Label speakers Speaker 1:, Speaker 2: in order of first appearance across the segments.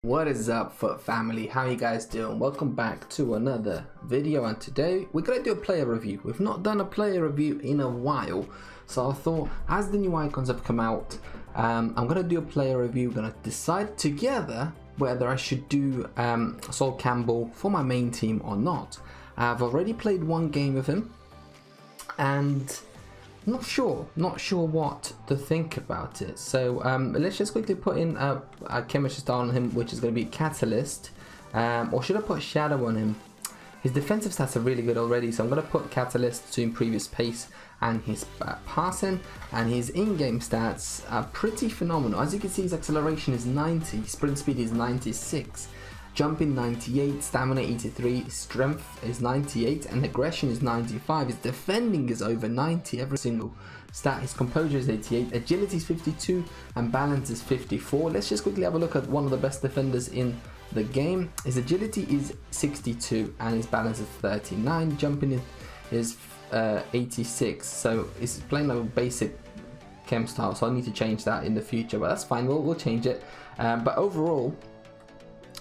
Speaker 1: What is up, foot family? How you guys doing? Welcome back to another video, and today we're gonna do a player review. We've not done a player review in a while, so I thought as the new icons have come out, I'm gonna do a player review. We're gonna decide together whether I should do Sol Campbell for my main team or not. I've already played one game with him and not sure what to think about it. So let's just quickly put in a chemistry style on him, which is going to be Catalyst, or should I put Shadow on him? His defensive stats are really good already, so I'm going to put Catalyst to improve his pace and his passing, and his in-game stats are pretty phenomenal. As you can see, his acceleration is 90, sprint speed is 96, jumping 98, stamina 83, strength is 98, and aggression is 95. His defending is over 90, every single stat. His composure is 88, agility is 52, and balance is 54. Let's just quickly have a look at one of the best defenders in the game. His agility is 62, and his balance is 39. Jumping is 86, so it's playing a basic chem style, so I need to change that in the future, but that's fine, we'll change it. But overall,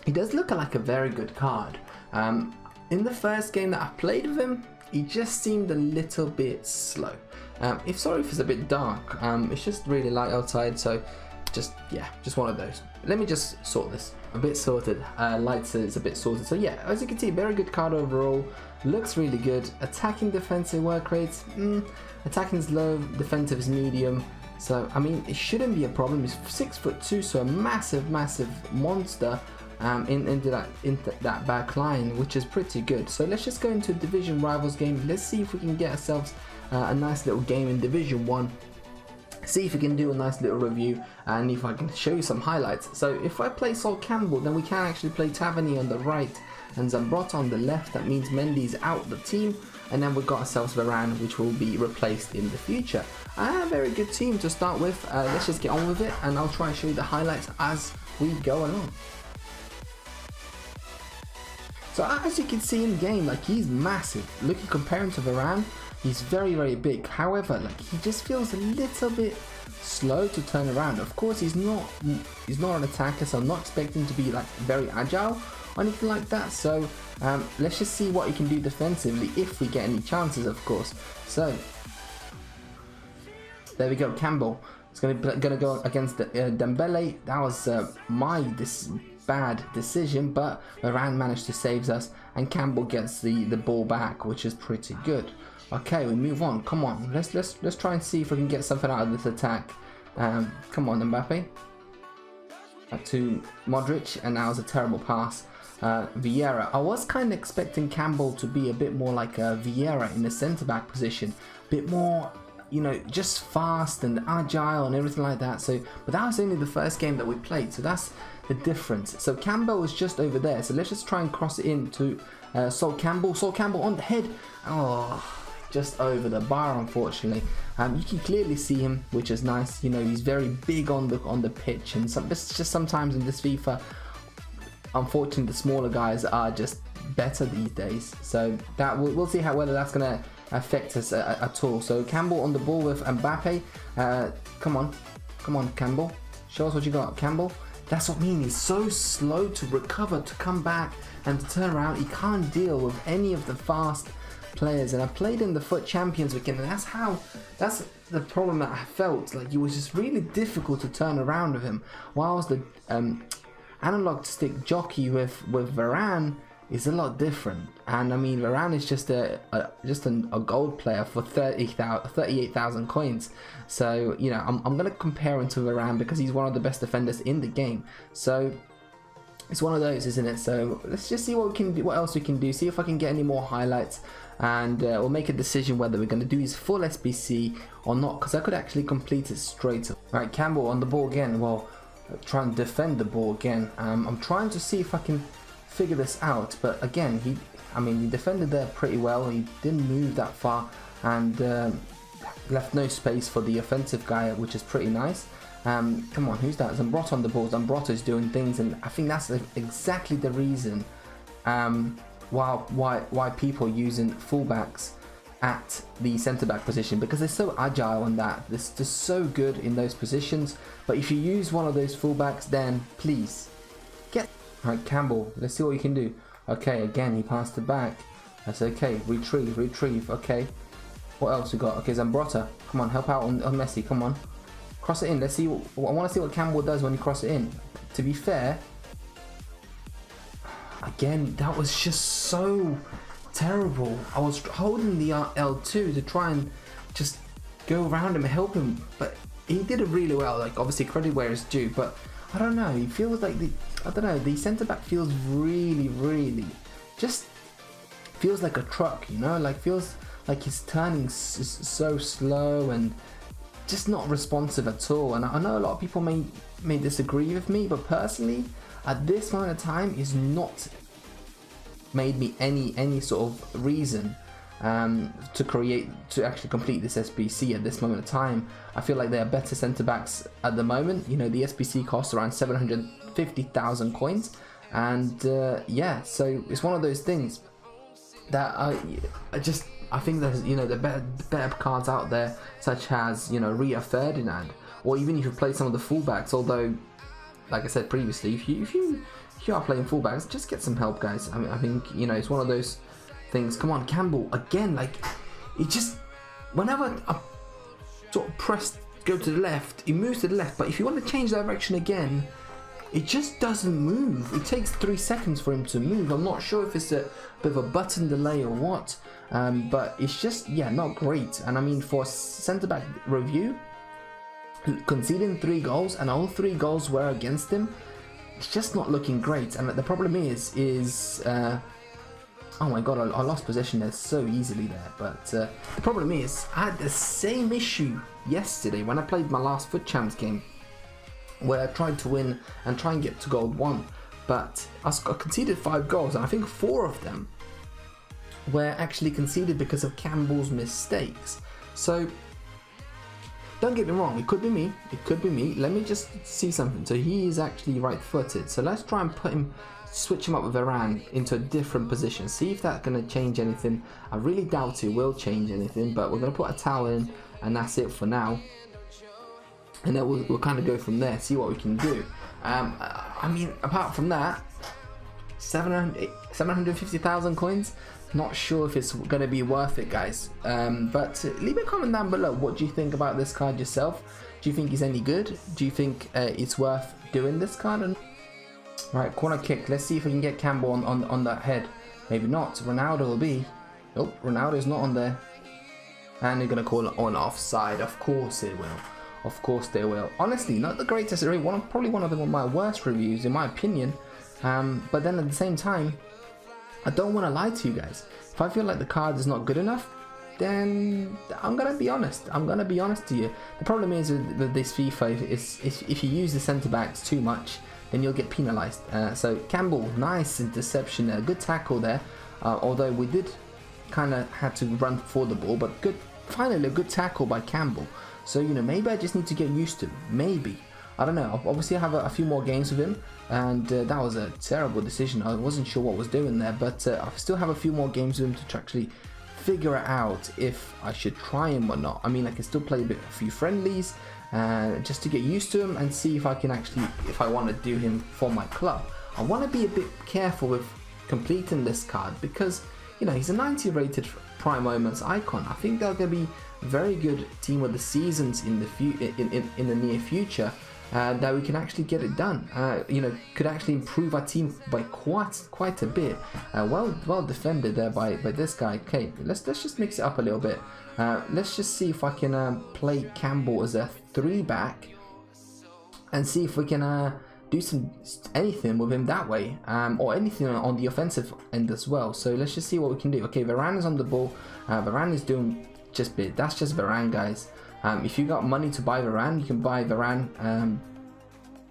Speaker 1: he does look like a very good card. In the first game that I played with him, he just seemed a little bit slow. Sorry if it's a bit dark, it's just really light outside, so just one of those. Let me just sort this. A bit sorted, lights is a bit sorted. So yeah, as you can see, very good card overall. Looks really good. Attacking, defensive, work rates, attacking is low, defensive is medium. So I mean, it shouldn't be a problem. He's 6'2", so a massive monster. Into that back line, which is pretty good. So let's just go into a division rivals game. Let's see if we can get ourselves a nice little game in Division 1. See if we can do a nice little review, and if I can show you some highlights. So if I play Sol Campbell, then we can actually play Tavernier on the right and Zambrotta on the left. That means Mendy's out the team, and then we've got ourselves Varane, which will be replaced in the future. A very good team to start with. Let's just get on with it, and I'll try and show you the highlights as we go along. So as you can see in game, like, he's massive. Looking comparing to Varane, he's very big. However, like, he just feels a little bit slow to turn around. Of course, he's not an attacker, so I'm not expecting him to be like very agile or anything like that. So let's just see what he can do defensively if we get any chances, of course. So there we go, Campbell. It's gonna go against Dembele. That was this bad decision, but Varane managed to save us, and Campbell gets the ball back, which is pretty good. Okay, we move on. Come on, let's try and see if we can get something out of this attack. Come on, Mbappe. To Modric, and that was a terrible pass. Vieira. I was kind of expecting Campbell to be a bit more like Vieira in the centre back position, a bit more, you know, just fast and agile and everything like that. So, but that was only the first game that we played, so that's the difference. So Campbell is just over there, so let's just try and cross it into Sol Campbell. Sol Campbell on the head. Oh, just over the bar, unfortunately. You can clearly see him, which is nice. You know, he's very big on the pitch, and just sometimes in this FIFA, unfortunately, the smaller guys are just better these days. So that we'll see whether that's gonna affect us at all. So Campbell on the ball with Mbappe. Come on, Campbell. Show us what you got, Campbell. That's what I mean. He's so slow to recover, to come back and to turn around. He can't deal with any of the fast players. And I played in the Foot Champions weekend, and that's the problem that I felt. Like, it was just really difficult to turn around with him. Whilst the analog stick jockey with Varane is a lot different. And I mean, Varane is just a gold player for 38,000 coins. So, you know, I'm gonna compare him to Varane because he's one of the best defenders in the game. So it's one of those, isn't it? So let's just see what we can do, what else we can do. See if I can get any more highlights, and we'll make a decision whether we're gonna do his full SBC or not, because I could actually complete it straight up. Right, Campbell on the ball again. Well, try and defend the ball again. I'm trying to see if I can figure this out, but again, he defended there pretty well. He didn't move that far, and left no space for the offensive guy, which is pretty nice. Come on, who's that? Zambrotta on the ball. Zambrotta's doing things, and I think that's exactly the reason why people are using fullbacks at the centre-back position, because they're so agile and they're just so good in those positions. But if you use one of those fullbacks, then please Get. Alright, Campbell, let's see what you can do. Okay, again, he passed it back. That's okay. Retrieve. Okay. What else we got? Okay, Zambrotta. Come on, help out on Messi. Come on. Cross it in. Let's see. I want to see what Campbell does when you cross it in. To be fair, again, that was just so terrible. I was holding the L2 to try and just go around him and help him, but he did it really well. Like, obviously credit where it's due, but I don't know, he feels like the centre back feels really just feels like a truck, you know, like feels like his turning is so slow and just not responsive at all. And I know a lot of people may disagree with me, but personally at this moment of time is not made me any sort of reason to actually complete this SBC at this moment of time. I feel like there are better centre backs at the moment. You know, the SBC costs around 750,000 coins, and yeah, so it's one of those things that I think there's, you know, the better cards out there, such as, you know, Rio Ferdinand, or even if you play some of the fullbacks. Although, like I said previously, if you are playing fullbacks, just get some help, guys. I mean, I think, you know, it's one of those things. Come on, Campbell, again, like, it just, whenever I sort of press go to the left, it moves to the left, but if you want to change direction again, it just doesn't move. It takes 3 seconds for him to move. I'm not sure if it's a bit of a button delay or what, but it's just, yeah, not great. And I mean, for centre-back review, conceding 3 goals, and all 3 goals were against him, it's just not looking great. And the problem is oh my god, I lost possession there so easily there. But the problem is, I had the same issue yesterday when I played my last Foot Champs game, where I tried to win and try and get to gold 1, but I conceded 5 goals, and I think 4 of them were actually conceded because of Campbell's mistakes. So don't get me wrong, it could be me, let me just see something. So he is actually right-footed, so let's try and switch him up with Varane into a different position, see if that's going to change anything. I really doubt it will change anything, but we're going to put a towel in, and that's it for now. And then we'll kind of go from there, see what we can do. I mean, apart from that, 750,000 coins, not sure if it's going to be worth it, guys. But leave a comment down below. What do you think about this card yourself? Do you think it's any good? Do you think it's worth doing this card? Right, corner kick. Let's see if we can get Campbell on that head. Maybe not. Ronaldo will be. Nope, Ronaldo's not on there. And they're going to call it on offside. Of course it will. Of course they will. Honestly, not the greatest, probably one of my worst reviews in my opinion. But then at the same time, I don't want to lie to you guys. If I feel like the card is not good enough, then I'm gonna be honest. I'm gonna be honest to you. The problem is with this FIFA is if you use the centre backs too much, then you'll get penalised. So Campbell, nice interception there, good tackle there. Although we did kind of had to run for the ball, but good. Finally, a good tackle by Campbell. So, you know, maybe I just need to get used to him. Maybe. I don't know. Obviously, I have a few more games with him, and that was a terrible decision. I wasn't sure what I was doing there, but I still have a few more games with him to actually figure out if I should try him or not. I mean, I can still play a few friendlies, just to get used to him and see if I can actually, if I want to do him for my club. I want to be a bit careful with completing this card because, you know, he's a 90 rated Prime Moments icon. I think they're going to be very good team of the seasons in the near future, that we can actually get it done. You know, could actually improve our team by quite a bit. Well defended there by this guy. Okay, let's just mix it up a little bit. Let's just see if I can play Campbell as a 3-back and see if we can do anything with him that way, or anything on the offensive end as well. So let's just see what we can do. Okay, Varane is on the ball. Varane is doing that's just Varane, guys. If you got money to buy Varane, you can buy Varane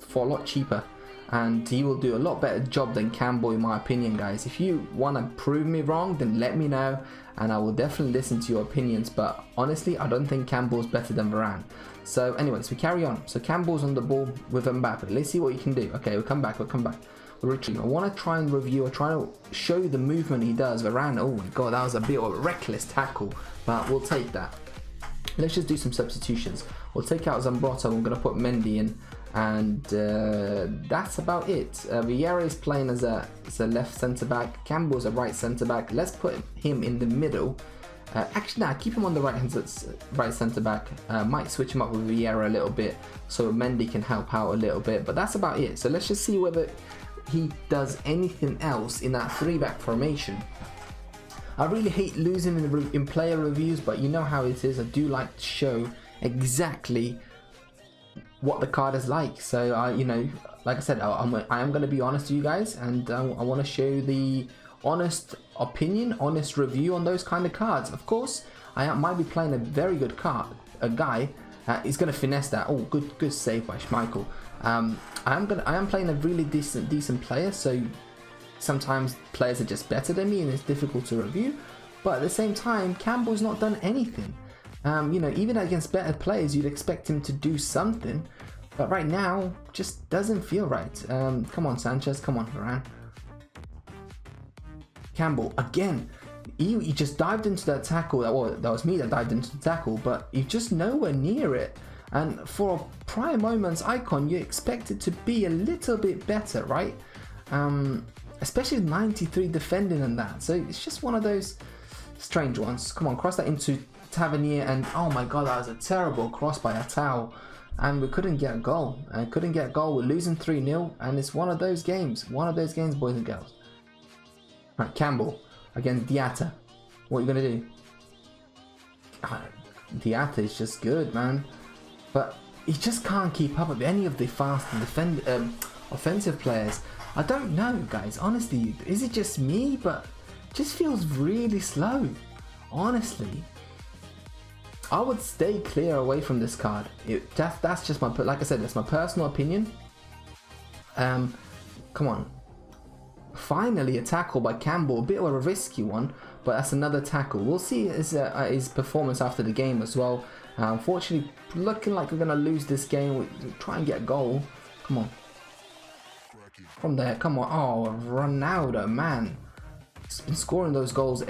Speaker 1: for a lot cheaper, and he will do a lot better job than Campbell, in my opinion, guys. If you want to prove me wrong, then let me know, and I will definitely listen to your opinions. But honestly, I don't think Campbell's better than Varane. So anyways, we carry on. So Campbell's on the ball with Mbappe. Let's see what you can do. Okay, we'll come back. We'll retreat. I want to try and review, or try to show you the movement he does. Varane, oh my god, that was a bit of a reckless tackle, but we'll take that. Let's just do some substitutions. We'll take out Zambrotta. We're going to put Mendy in, and that's about it. Vieira is playing as a left centre back. Campbell's a right centre back. Let's put him in the middle. Actually, nah, keep him on the right centre back. Might switch him up with Vieira a little bit so Mendy can help out a little bit, but that's about it. So let's just see whether he does anything else in that 3-back formation. I really hate losing in player reviews, but you know how it is. I do like to show exactly what the card is like. So you know, like I said, I am going to be honest to you guys, and I want to show the honest opinion, honest review on those kind of cards. Of course, I might be playing a very good card. A guy is going to finesse that. Oh, good save by Schmeichel. I am playing a really decent player, so sometimes players are just better than me and it's difficult to review, but at the same time Campbell's not done anything. You know, even against better players you'd expect him to do something, but right now just doesn't feel right. Come on Sanchez, come on Varane. Campbell again, he just dived into that tackle. That was me that dived into the tackle, but he's just nowhere near it. And for a Prime Moments icon, you expect it to be a little bit better, right? Especially with 93 defending and that. So it's just one of those strange ones. Come on, cross that into Tavernier, and oh my god, that was a terrible cross by Atao. And we couldn't get a goal. We're losing 3-0, and it's one of those games. Boys and girls. Right, Campbell against Diatta. What are you gonna do? Diatta is just good, man. But he just can't keep up with any of the fast and offensive players. I don't know, guys. Honestly, is it just me? But it just feels really slow. Honestly, I would stay clear away from this card. That's just my, like I said, that's my personal opinion. Come on. Finally, a tackle by Campbell, a bit of a risky one, but that's another tackle. We'll see his performance after the game as well. Unfortunately, looking like we're going to lose this game. We try and get a goal. Come on. From there, come on. Oh, Ronaldo, man. He's been scoring those goals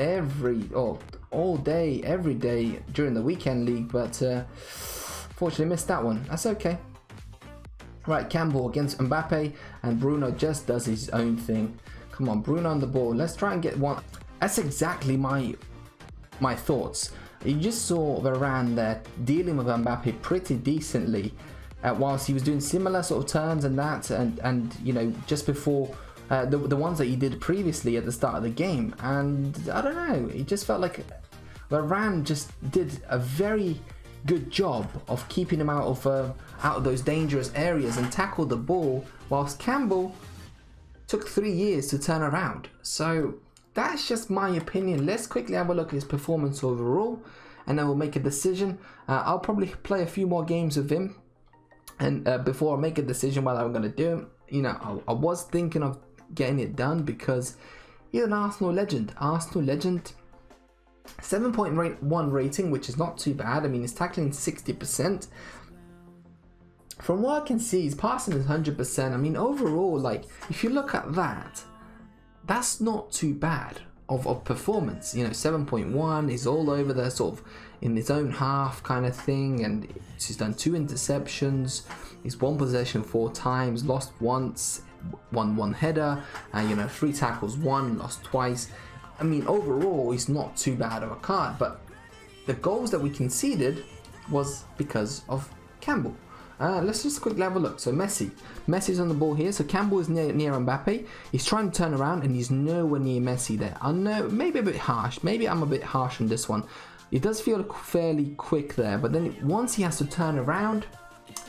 Speaker 1: all day, every day during the weekend league, but fortunately missed that one. That's okay. Right, Campbell against Mbappe, and Bruno just does his own thing. Come on, Bruno on the ball. Let's try and get one. That's exactly my thoughts. You just saw Varane there dealing with Mbappe pretty decently, whilst he was doing similar sort of turns and that, and you know, just before the ones that he did previously at the start of the game. And I don't know, it just felt like Varane just did a very good job of keeping him out of those dangerous areas and tackled the ball, whilst Campbell took 3 years to turn around. So that's just my opinion. Let's quickly have a look at his performance overall, and then we'll make a decision. I'll probably play a few more games with him, and before I make a decision what I'm going to do. You know, I was thinking of getting it done because he's an Arsenal legend. 7.1 rating, which is not too bad. I mean, he's tackling 60%. From what I can see, his passing is 100%. I mean, overall, like, if you look at that, that's not too bad of performance. You know, 7.1 is all over there, sort of in his own half kind of thing, and he's done 2 interceptions. He's won possession 4 times, lost once, won 1 header, and you know, 3 tackles, 1 lost twice. I mean, overall, he's not too bad of a card, but the goals that we conceded was because of Campbell. Let's just quickly have a look. So Messi's on the ball here. So Campbell is near Mbappe. He's trying to turn around and he's nowhere near Messi there. I know, maybe a bit harsh. Maybe I'm a bit harsh on this one. It does feel fairly quick there, but then once he has to turn around,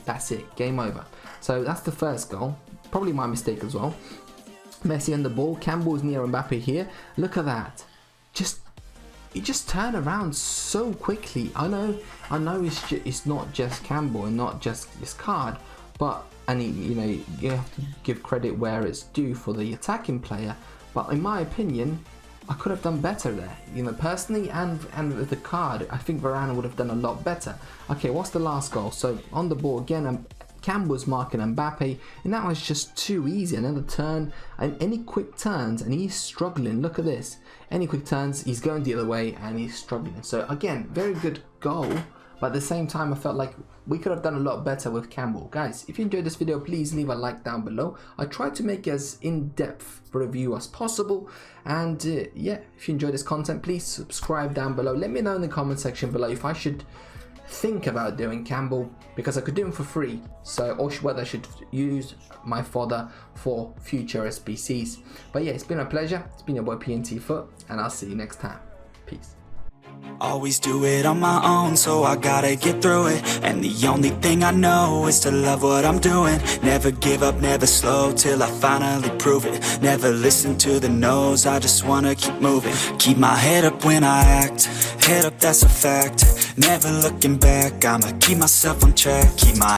Speaker 1: that's it. Game over. So that's the first goal. Probably my mistake as well. Messi on the ball. Campbell's near Mbappe here. Look at that. He just turned around so quickly. I know it's not just Campbell and not just this card, but you know, you have to give credit where it's due for the attacking player. But in my opinion, I could have done better there. You know, personally, and with the card, I think Varane would have done a lot better. Okay, what's the last goal? So on the ball again, Campbell's marking Mbappe, and that was just too easy. Another turn, and any quick turns, and he's struggling. Look at this. Any quick turns, he's going the other way, and he's struggling. So again, very good goal, but at the same time I felt like we could have done a lot better with Campbell. Guys, if you enjoyed this video, please leave a like down below. I tried to make as in-depth review as possible, and yeah, if you enjoyed this content, please subscribe down below. Let me know in the comment section below if I should think about doing Campbell, because I could do him for free, so, or whether I should use my fodder for future SBCs. But yeah, it's been a pleasure. It's been your boy PnTShorts, and I'll see you next time. Peace.
Speaker 2: Always do it on my own, so I gotta get through it. And the only thing I know is to love what I'm doing. Never give up, never slow, till I finally prove it. Never listen to the no's, I just wanna keep moving. Keep my head up when I act, head up, that's a fact. Never looking back, I'ma keep myself on track. Keep my